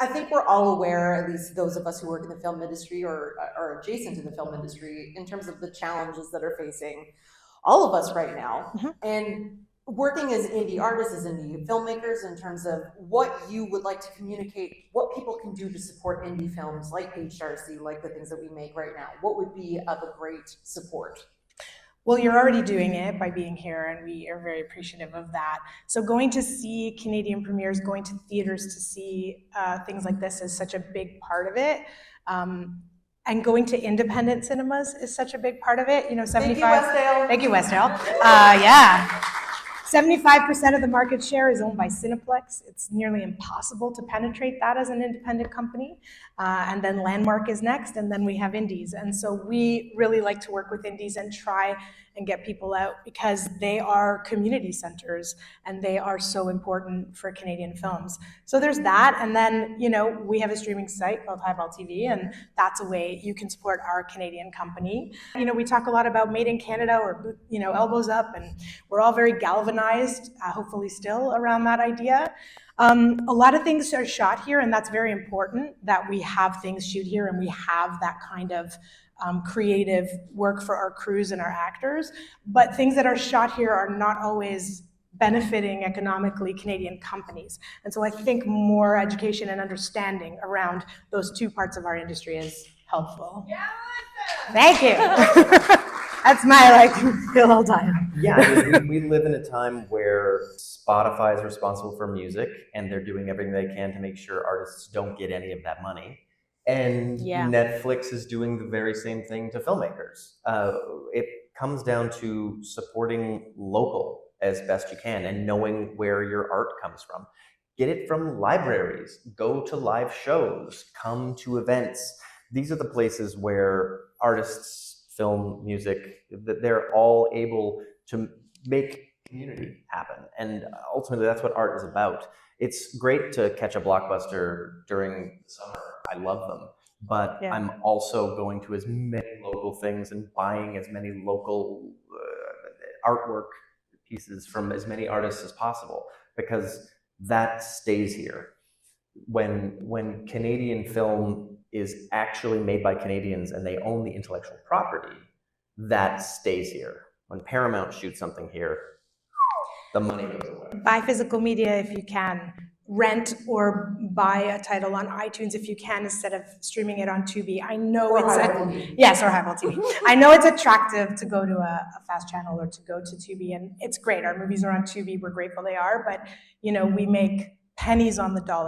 I think we're all aware, at least those of us who work in the film industry or are adjacent to the film industry, in terms of the challenges that are facing all of us right now. Mm-hmm. And working as indie artists, as indie filmmakers, in terms of what you would like to communicate, what people can do to support indie films like Paige Darcy, like the things that we make right now, what would be of a great support? Well, you're already doing it by being here, and we are very appreciative of that. So going to see Canadian premieres, going to theaters to see things like this is such a big part of it. And going to independent cinemas is such a big part of it. You know, 75. Thank you, Westdale. Thank you, Westdale. Yeah. 75% of the market share is owned by Cineplex. It's nearly impossible to penetrate that as an independent company. And then Landmark is next, and then we have indies. And so we really like to work with indies and try and get people out because they are community centers and they are so important for Canadian films. So there's that, and then, you know, we have a streaming site called Highball TV, and that's a way you can support our Canadian company. You know, we talk a lot about Made in Canada or, you know, elbows up, and we're all very galvanized, hopefully still, around that idea. A lot of things are shot here, and that's very important that we have things shoot here and we have that kind of creative work for our crews and our actors. But things that are shot here are not always benefiting economically Canadian companies. And so I think more education and understanding around those two parts of our industry is helpful. Yeah, thank you. That's my feel all time. Yeah, I mean, we live in a time where Spotify is responsible for music, and they're doing everything they can to make sure artists don't get any of that money. And Netflix is doing the very same thing to filmmakers. It comes down to supporting local as best you can and knowing where your art comes from. Get it from libraries, go to live shows, come to events. These are the places where artists, film, music, that they're all able to make community happen. And ultimately, that's what art is about. It's great to catch a blockbuster during the summer. I love them. But I'm also going to as many local things and buying as many local artwork pieces from as many artists as possible, because that stays here. When Canadian film is actually made by Canadians and they own the intellectual property, that stays here. When Paramount shoots something here, the money goes away. Buy physical media if you can. Rent or buy a title on iTunes if you can, instead of streaming it on Tubi. I know or Highball TV. I know it's attractive to go to a fast channel or to go to Tubi, and it's great. Our movies are on Tubi. We're grateful they are, but you know, we make pennies on the dollar